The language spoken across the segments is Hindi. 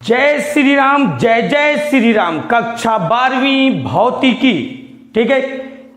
जय श्री राम, जय जय श्री राम। कक्षा 12वीं भौतिकी, ठीक है।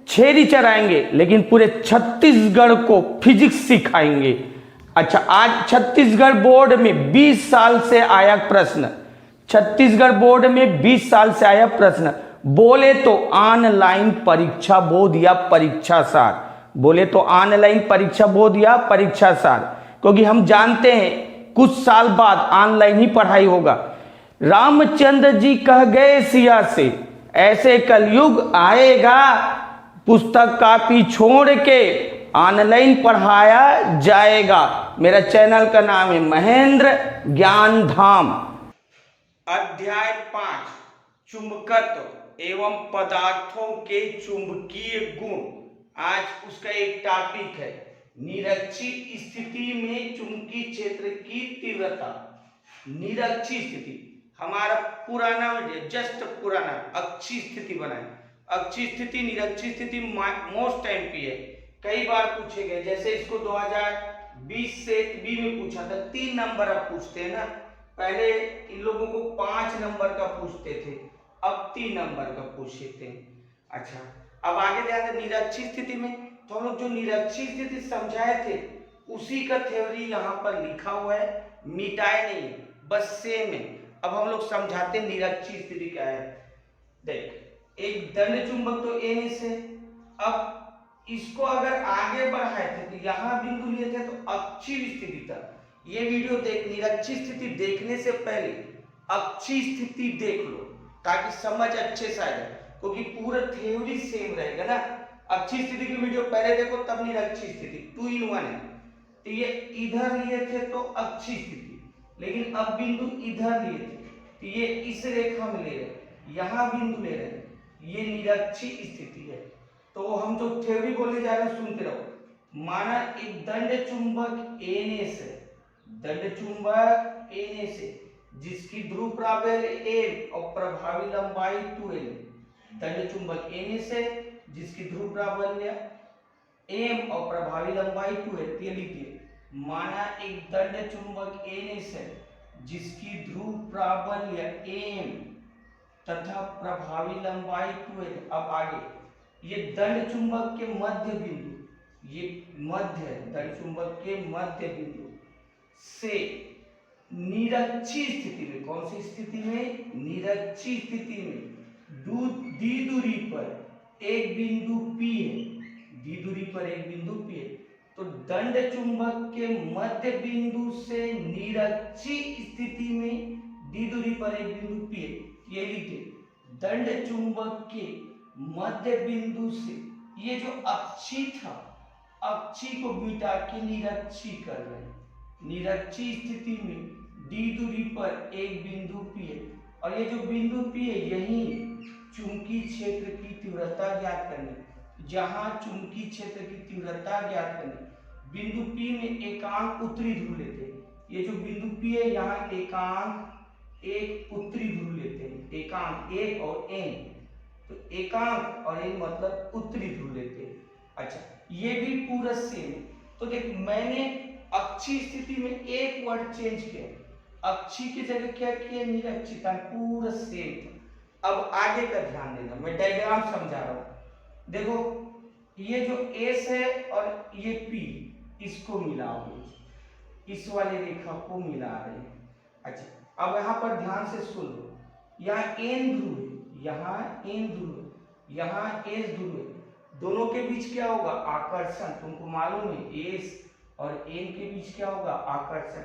छेरी चराएंगे लेकिन पूरे छत्तीसगढ़ को फिजिक्स सिखाएंगे। अच्छा, आज छत्तीसगढ़ बोर्ड में 20 साल से आया प्रश्न, छत्तीसगढ़ बोर्ड में 20 साल से आया प्रश्न, बोले तो ऑनलाइन परीक्षा बोध या परीक्षा सार, बोले तो ऑनलाइन परीक्षा बोध या परीक्षा सार, क्योंकि हम जानते हैं कुछ साल बाद ऑनलाइन ही पढ़ाई होगा। रामचंद्र जी कह गए सिया से, ऐसे कलयुग आएगा पुस्तक कॉपी छोड़ के ऑनलाइन पढ़ाया जाएगा। मेरा चैनल का नाम है महेंद्र ज्ञान धाम। अध्याय 5 चुंबकत्व एवं पदार्थों के चुंबकीय गुण। आज उसका एक टॉपिक है निरक्षित स्थिति में चुंबकीय क्षेत्र की तीव्रता। निरक्षित स्थिति हमारा पुराना जस्ट पुराना अक्षीय स्थिति बनाए। अक्षीय स्थिति निरक्षित स्थिति मोस्ट टाइम की है, कई बार पूछे गए। जैसे इसको 2020 से बी में पूछा था, 3 नंबर अब पूछते हैं ना। पहले इन लोगों को 5 नंबर का पूछते थे, अब 3 नंबर का पूछते थे। अच्छा, अब आगे ध्यान दें निरक्षित स्थिति में, तो हम लोग जो निरक्षित स्थिति समझाए थे उसी का थ्योरी यहाँ पर लिखा हुआ है, मिटाए नहीं, बस सेम है। अब हम लोग समझाते हैं निरक्षित स्थिति क्या है। देख, एक दंड चुंबक तो एन से, अब इसको अगर आगे बढ़ाए थे तो यहाँ बिंदु लिए थे तो अक्षीय स्थिति था। ये वीडियो देख, निरक्षित स्थिति देखने से पहले अक्षीय स्थिति देख लो ताकि समझ अच्छे से आएगा, क्योंकि पूरा थ्योरी सेम रहेगा ना। अक्षीय स्थिति की वीडियो पहले देखो तब निरक्षित स्थिति 2 in 1 है। तो ये इधर लिए थे तो अक्षीय स्थिति, लेकिन अब बिंदु इधर लिए थे तो ये इस रेखा में ले रहे, यहाँ बिंदु ले रहे, ये निरक्षित स्थिति है। तो हम जो थ्योरी बोलने जा रहे हैं सुनते रहो। माना एक दंड चुंबक एनएस है, दंड चुंबक एनएस है जिसकी ध्रुव प्राबल्य m और प्रभावी लंबाई 2l। दंड चुंबक एनएस है जिसकी ध्रुव प्राबल्य m और प्रभावी लंबाई 2l। ये लिखिए, माना एक दंड चुंबक एनएस है जिसकी ध्रुव प्राबल्य m तथा प्रभावी लंबाई 2l। अब आगे ये दंड चुंबक के मध्य बिंदु, ये मध्य दंड चुंबक के मध्य बिंदु से निरक्षीय स्थिति में, कौन सी स्थिति में? निरक्षीय स्थिति में दी दूरी पर एक बिंदु P है, दी दूरी पर एक बिंदु P है। तो दंड चुंबक के मध्य बिंदु से निरक्षीय स्थिति में दी दूरी पर एक बिंदु P है। ये लिखिए, दंड चुंबक के मध्य बिंदु से ये जो अक्षीय था, अक्षीय को मिटा के निरक्षीय कर रहे हैं। निरक्षीय स्थिति में डी दूरी पर एक बिंदु P है और ये जो बिंदु P है यही चुंबकीय क्षेत्र की तीव्रता ज्ञात करनी। जहां चुंबकीय क्षेत्र की तीव्रता ज्ञात करनी, बिंदु P में एकांक उत्तरी ध्रुव लेते हैं। ये जो बिंदु P है यहाँ एकांक एक उत्तरी ध्रुव लेते हैं, एकांक एक और n, तो एकांक और n मतलब उत्तरी ध्रुव लेते हैं। अच्छा, ये भी पूरा सेम। तो देख, मैंने अक्षीय स्थिति में एक वर्ड चेंज किया, अक्षीय की जगह क्या किया? निरक्षीय, पूरा सेम। अब आगे का ध्यान देना, मैं डायग्राम समझा रहा हूं। देखो, ये जो S है और ये P, इसको मिलाओ, इस वाली रेखा को मिला रहे हैं। अच्छा, अब यहाँ पर ध्यान से सुन लो, यहाँ N ध्रुव है, यहाँ N ध्रुव है, यहाँ S ध्रुव है। दोनों के बीच क्या होगा? आकर्षण। तुमको मालूम है S और N के बीच क्या होगा? आकर्षण।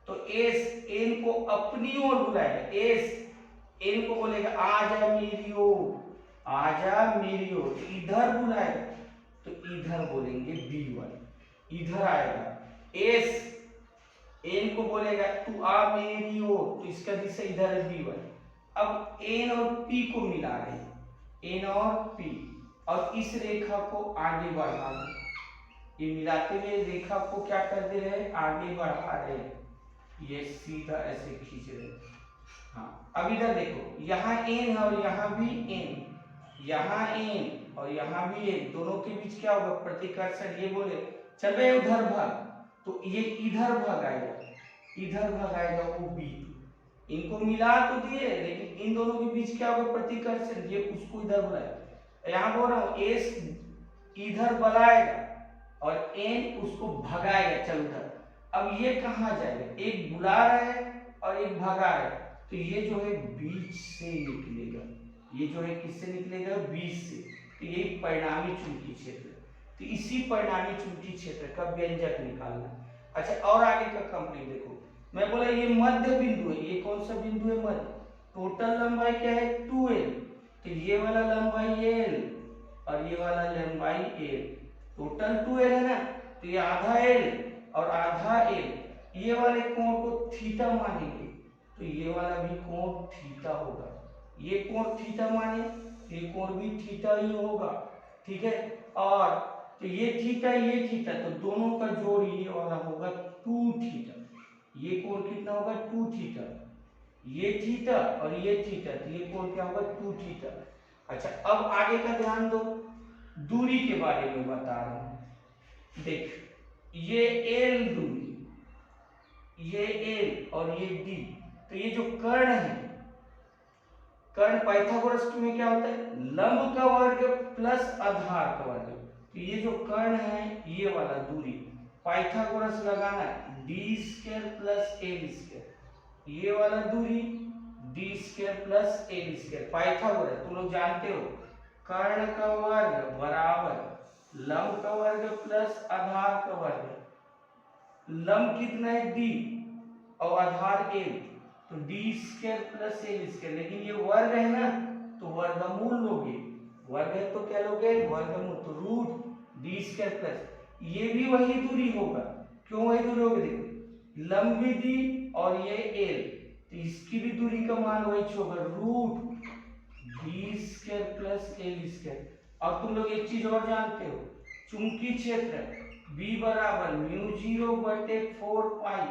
तो S N को अपनी ओर बुलाएगा, S N को बोलेगा आजा मेरी ओर, आजा मेरी ओर। इधर बुलाएगा तो इधर बोलेंगे B1, इधर आएगा। S N को बोलेगा तू आ मेरी ओर, तो इसका दिशा इधर है B1। अब N और P को मिला रहे हैं, N और P, और इस रेखा को आगे बढ़ा रहे। ये मिलाते हुए रेखा को क्या कर दे रहे हैं? आगे बढ़ा रहे हैं। ये सीधा ऐसे खींच रहे हैं। हाँ, अब इधर देखो, यहाँ n है और यहाँ भी n, यहाँ n और यहाँ भी n, दोनों के बीच क्या होगा? प्रतिकर्षण। ये बोले चल बे उधर भाग, तो ये इधर भाग आएगा, इधर भाग आएगा वो B2, इनको मिला तो दिए, लेकिन इन दोनों के बीच क्या होगा, प्रतिकर्षण, ये उसको इधर बुलाएगा। यहाँ बोल रहा हूँ एस इधर बुलाएगा और एन उसको भगाएगा, चल उधर। अब ये कहाँ जाएगा, एक बुला रहा है और एक भगा रहा है, तो ये जो है बीच से निकलेगा, ये जो है किससे निकलेगा, बीच से। तो ये परिणामी चुंबकीय क्षेत्र, तो इसी परिणामी चुंबकीय क्षेत्र का व्यंजक निकालना। अच्छा, और आगे का कंप्लीट देखो, मैं बोला ये मध्य बिंदु है, ये कौन सा बिंदु है, मध्य। टोटल लंबाई क्या है, 2l, तो ये वाला लंबाई l और ये वाला लंबाई l, टोटल 2l है ना, तो ये आधा l और आधा l, ये वाले कोण को थीटा मानेंगे, तो ये वाला भी कोण थीटा होगा, ये कोण थीटा माने, ये कोण भी थीटा ही होगा, ठीक है। और तो ये थीटा, तो दोनों का जोड़ ये वाला होगा 2 थीटा, ये कोण कितना होगा, 2 थीटा, ये थीटा और ये थीटा, तो ये कोण क्या होगा, 2 थीटा। अच्छा, अब आगे का ध्यान दो, दूरी के बारे में बता रहा हूं, देख ये l दूरी, ये l और ये d, तो ये जो कर्ण है, कर्ण पाइथागोरस में क्या होता है, लंब का वर्ग प्लस आधार का वर्ग, तो ये जो कर्ण है ये वाला दूरी, पाइथागोरस लगाना है, D square plus L square, ये वाला दूरी D square plus L square, Pythagoras तुम लोग जानते हो, कर्ण का वर्ग बराबर लंब का वर्ग प्लस आधार का वर्ग, लंब कितना है d और आधार a, तो D square plus L square, लेकिन ये वर्ग है ना तो वर्गमूल लोगे, वर्ग है तो क्या लोगे, वर्गमूल, तो रूट डी स्क्वायर प्लस, ये भी वही दूरी होगा, क्यों वही दूरी होगी, देखो लंब भी d और ये l, तो इसकी भी दूरी का मान वही होगा, root D square plus L square. अब तुम लोग एक चीज और जानते हो, चुंबकीय क्षेत्र B बराबर μ0 बटे 4 पाई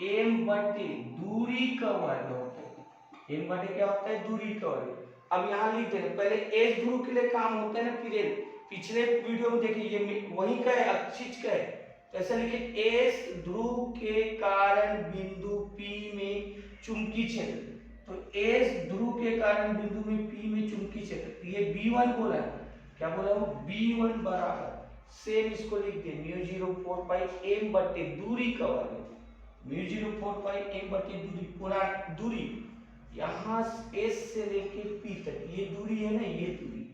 m बटे दूरी का वर्ग होता है, m बटे क्या होता है, दूरी का वर्ग। अब यहाँ लिख देना, पहले एस ध्रुव के लिए काम होता है ना, फिर पिछले वीडियो में देखिए ये वही का है, अक्षिच का है, तो ऐसा लिखे एस ध्रुव के कारण बिंदु P में चुंबकीय क्षेत्र, तो एस ध्रुव के कारण बिंदु में P में चुंबकीय क्षेत्र, ये B1 बोला है, क्या बोला हूँ, B1 बराबर सेम इसको लिख दे μ0 4 पाई m बटे दूरी का वर्ग, μ0 4 पाई m बटे दूरी, पूरा दूरी यहाँ s से लेके p तक ये दूरी है ना, ये दूरी,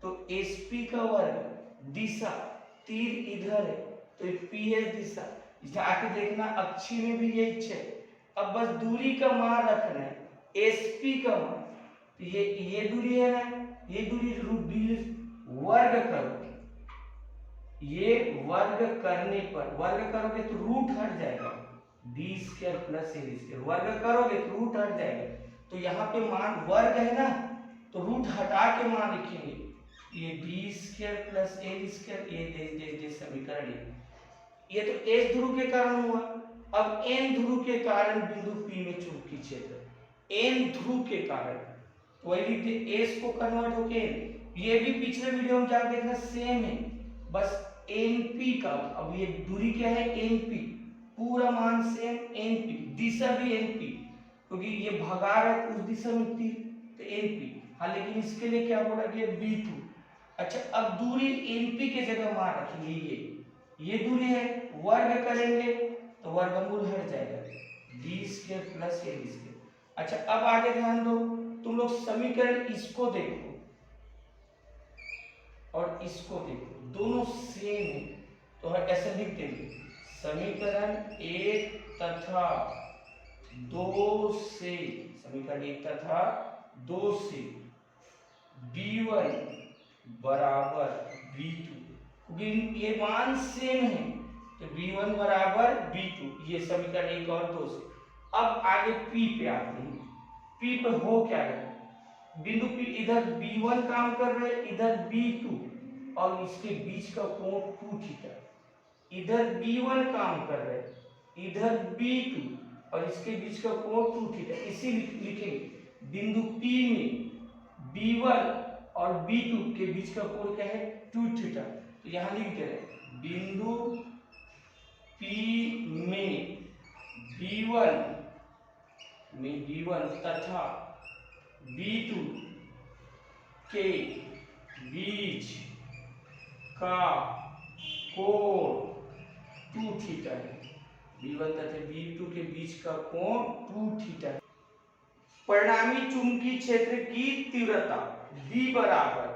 तो sp का वर्ग, दिशा तीर इधर है तो ps दिशा, जाके देखना अक्षी में भी यही है। अब बस दूरी का मान रखना है, sp का मान, तो ये दूरी है ना, ये दूरी रूट डी, वर्ग करो, ये वर्ग करने पर, वर्ग करोगे तो रूट हट जाएगा, D square plus L square, वर्ग करोगे तो रूट हट जाएगा, तो यहाँ पे मान वर्ग है ना तो रूट हटा के मान लिखेंगे, ये D square plus L square, ये दे समीकरण, ये तो एस ध्रुव के कारण हुआ। अब एन ध्रुव के कारण बिंदु P में चुंबकीय क्षेत्र, एन ध्रुव के कारण, तो वही लिखते एस को कन्वर्ट होके, ये भी पिछले वीडियो में जाके देखना सेम है, बस एनपी का, अब ये दूरी क्या है, एनपी, पूरा मान सेम एनपी, दिशा भी एनपी, क्योंकि ये भगा रहा है उस दिशा में तीर, तो एनपी, हाँ लेकिन इसके लिए क्या बोला गया, B2। अच्छा, अब दूरी एनपी के जगह मान रखेंगे, ये दूरी है, वर्ग करेंगे तो वर्गमूल हट जाएगा, D square plus L square. अच्छा, अब आगे ध्यान दो, तुम लोग समीकरण इसको देखो और इसको देखो, दोनों सेम है, तो ऐसे लिख देंगे, समीकरण 1 तथा 2 से, समीकरण 1 तथा 2 से B1 बराबर B2, क्योंकि ये मान सेम है तो B1 बराबर B2, ये समीकरण 1 और 2 से। अब आगे P पे आते हैं, P पे हो क्या है, बिंदु P इधर B1 काम कर रहे हैं, इधर B2, और इसके बीच का कोण 2 थीटा, इधर B1 काम कर रहे हैं, इधर B2 और इसके बीच का कोण 2 थीटा, इसी लिखेंगे बिंदु P में B1 और B2 के बीच का कोण क्या है, 2 थीटा, तो यहां लिख दे रहे बिंदु P में B1 में B1 तथा B2 के बीच का कोण 2 थीटा है। B1 तथा B2 के बीच का कोण 2 थीटा है। परिणामी चुंबकीय क्षेत्र की तीव्रता B बराबर,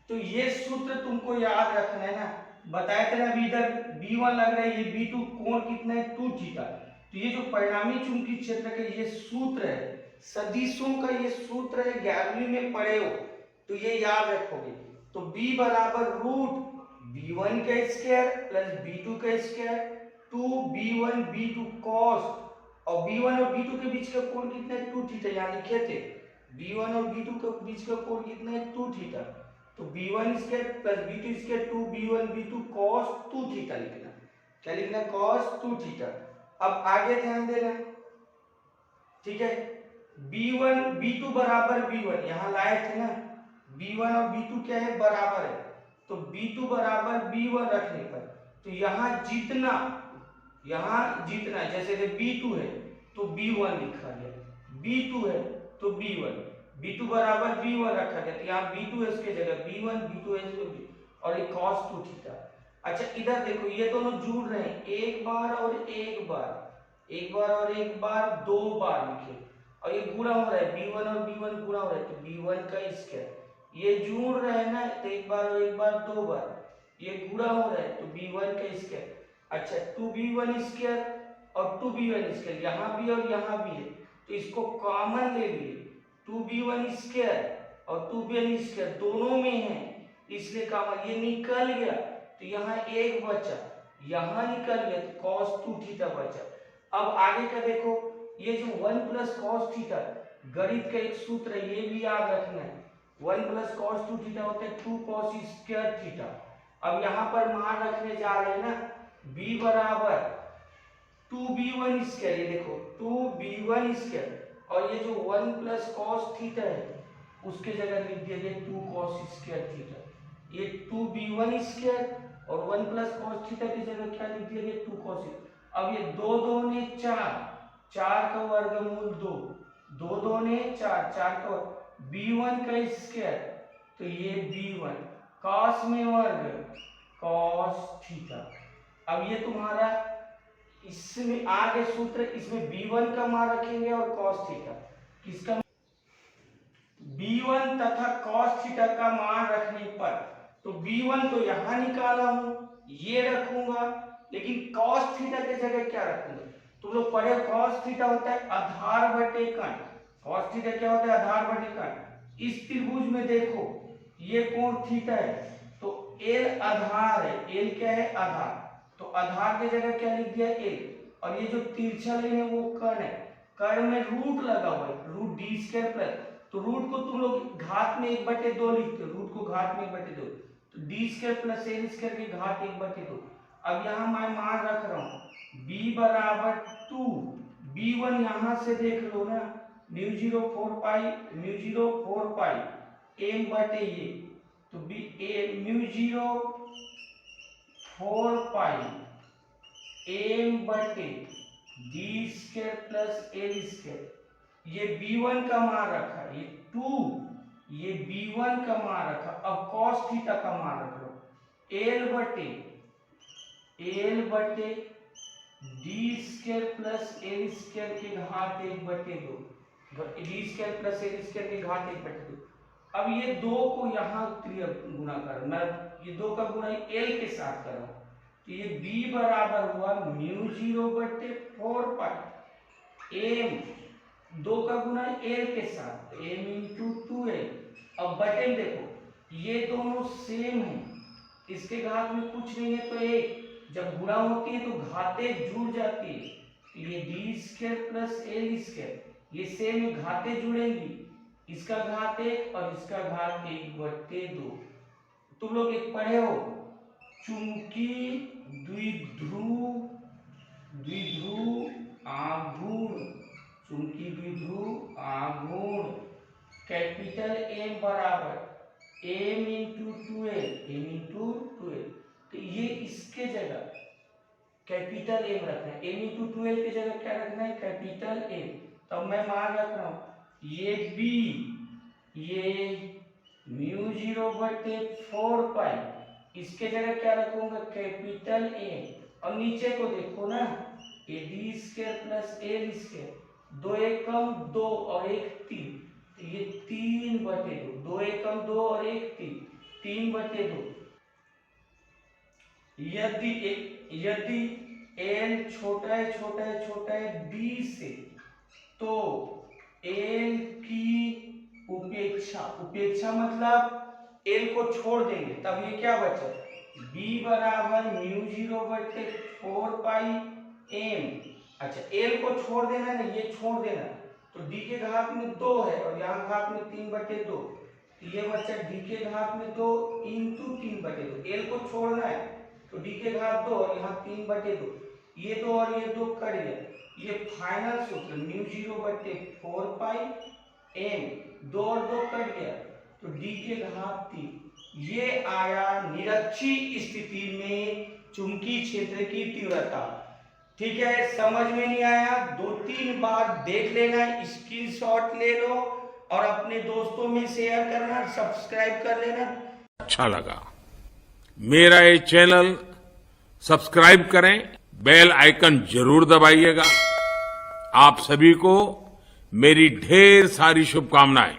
तो ये सूत्र तुमको याद रखना है ना। बताया था ना, अभी इधर B1 लग रहा है, ये B2 कोण कितना है 2 थीटा। तो ये जो परिणामी चुंबकीय क्षेत्र का ये सूत्र है, सदिशों का ये सूत्र है, 11वीं में पढ़े हो तो ये याद रखोगे। तो B बराबर रूट B1 का स्क्वायर प्लस B2 का स्क्वायर 2B1 B2 कॉस, और B1 और B2 के बीच का कोण कितना है 2 थीटा, यहाँ लिखे थे B1 और B2 के बीच का कोण कितना है 2 थीटा। तो B1 square plus B2 square 2B1 B2 cos 2 theta लिखना। क्या लिखना? cos 2 theta. अब आगे ध्यान देना, ठीक है। B1 B2 बराबर B1 यहां लाए थे ना, B1 और B2 क्या है बराबर है, तो B2 बराबर B1 रखने पर तो यहां जितना जैसे B2 है तो B1 लिखा गया, B2 है तो B1, B2 बराबर B1 रखा गया, तो यहाँ B2 है इसके जगह B1, B2 है इसके और ये cos 2 थीटा। अच्छा इधर देखो, ये दोनों जुड़ रहे हैं, एक बार और एक बार, एक बार और एक बार, दो बार लिखे, और ये गुणा हो रहा है B1 और B1 गुणा हो रहा है, तो B1 का स्क्वायर, ये जुड़ रहे हैं ना, तो एक बार और एक बार, दो बार, ये गुणा हो रहा है तो B1 का स्क्वायर। अच्छा 2B1 स्क्वायर और 2B1 स्क्वायर यहाँ भी और यहाँ भी है, तो इसको कॉमन ले लिए, 2B1 स्क्वायर और 2B1 स्क्वायर दोनों में है, इसलिए कॉमन ये निकल गया, तो यहाँ एक बचा, यहाँ निकल गया तो cos 2 थीटा बचा। अब आगे का देखो, ये जो 1 प्लस cos थीटा गणित का एक सूत्र है, ये भी याद रखना है, 1 प्लस cos 2 थीटा होता है 2 cos स्क्वायर थीटा। अब यहाँ पर मान रखने जा रहे हैं ना, b बराबर 2b1 स्क्वायर, ये देखो 2b1 स्क्वायर, और ये जो 1 प्लस cos थीटा है उसके जगह लिख दिया गया 2 cos स्क्वायर थीटा, ये 2b1 स्क्वायर और 1 प्लस cos थीटा की जगह क्या लिख दिया गया 2 cos। अब ये दो दो ने चार, चार का वर्गमूल दो, दो दो ने चार, चार का b1 का स्क्वायर, तो ये b1 cos में वर्ग cos थीटा। अब ये तुम्हारा इसमें आगे सूत्र, इसमें b1 का मान रखेंगे और cos थीटा, किसका b1 तथा cos थीटा का मान रखने पर, तो b1 तो यहां निकाला हूं, ये रखूंगा, लेकिन cos थीटा की जगह क्या रखूंगा? तुम लोग पढ़े cos थीटा होता है आधार बटे कण, cos थीटा क्या होता है आधार बटे कण। इस त्रिभुज में देखो ये कोण थीटा है, तो l आधार है, l क्या है आधार, तो आधार की जगह क्या लिख दिया l, और ये जो तिरछा लाइन है वो कर्ण है, कर्ण में रूट लगा हुआ है, रूट डी स्क्वायर प्लस, तो रूट को तुम लोग घात में 1/2 लिखते हो, रूट को घात में 1/2, तो D square plus L square की घात 1/2। अब यहाँ मैं मान रख रहा हूँ b बराबर 2, b1 यहाँ से देख लो ना, म्यू 0 4 पाई m बटे ये, तो b a mu 0 4 pi m बटे D square plus L square, ये b1 का मान रखा, ये 2, ये b1 का मान रखा। अब cos थीटा का मान रख लो, l बटे D square plus L square की घात 1/2, D square plus L square की घात 1/2। अब ये दो को यहाँ गुणा कर, मैं ये दो का गुणा l के साथ कर रहा हूं, तो ये b बराबर हुआ म्यू 0/4 पाई m, दो का गुणा l के साथ m इंटू 2l। अब बटे में देखो ये दोनों सेम है, इसके घात में कुछ नहीं है तो एक, जब गुणा होती है तो घातें जुड़ जाती है, तो ये D square plus L square ये सेम है, घातें जुड़ेंगी, इसका घात 1 और इसका घात 1/2। तुम लोग एक पढ़े हो चुंबकीय द्विध्रुव आघूर्ण, चुंबकीय द्विध्रुव आघूर्ण कैपिटल M बराबर m इंटू 2l, तो ये इसके जगह कैपिटल M रखना है, m इंटू 2l की जगह क्या रखना है कैपिटल M। तब मैं मान रख रहा हूं ये b, ये μ0/4 इसके जगह क्या रखूंगा कैपिटल A। और नीचे को देखो ना AD² + L², 2 एकम 2 और 1 3, तो ये 3/2, 2 एकम 2 और 1 3, 3/2। यदि L छोटा है B से, तो L की उपेक्षा मतलब L को छोड़ देंगे, तब ये क्या बचा B बराबर μ0/4πm। अच्छा L को छोड़ देना है ना, ये छोड़ देना, तो D के घात में 2 है और यहाँ घात में 3/2, तो ये बच्चा D के घात में 2 इंटू 3/2। L को छोड़ना है तो D के घात 2 और यहाँ 3/2, ये 2 और ये 2 कट गया। ये फाइनल सूत्र μ0/4πm, 2 और 2 कट गया, तो D के घात 3। ये आया निरक्षीय स्थिति में चुंबकीय क्षेत्र की तीव्रता। ठीक है, समझ में नहीं आया 2-3 बार देख लेना, स्क्रीनशॉट ले लो और अपने दोस्तों में शेयर करना, सब्सक्राइब कर लेना। अच्छा लगा मेरा ये चैनल सब्सक्राइब करें, बेल आइकन जरूर दबाइएगा। आप सभी को मेरी ढेर सारी शुभकामनाएं।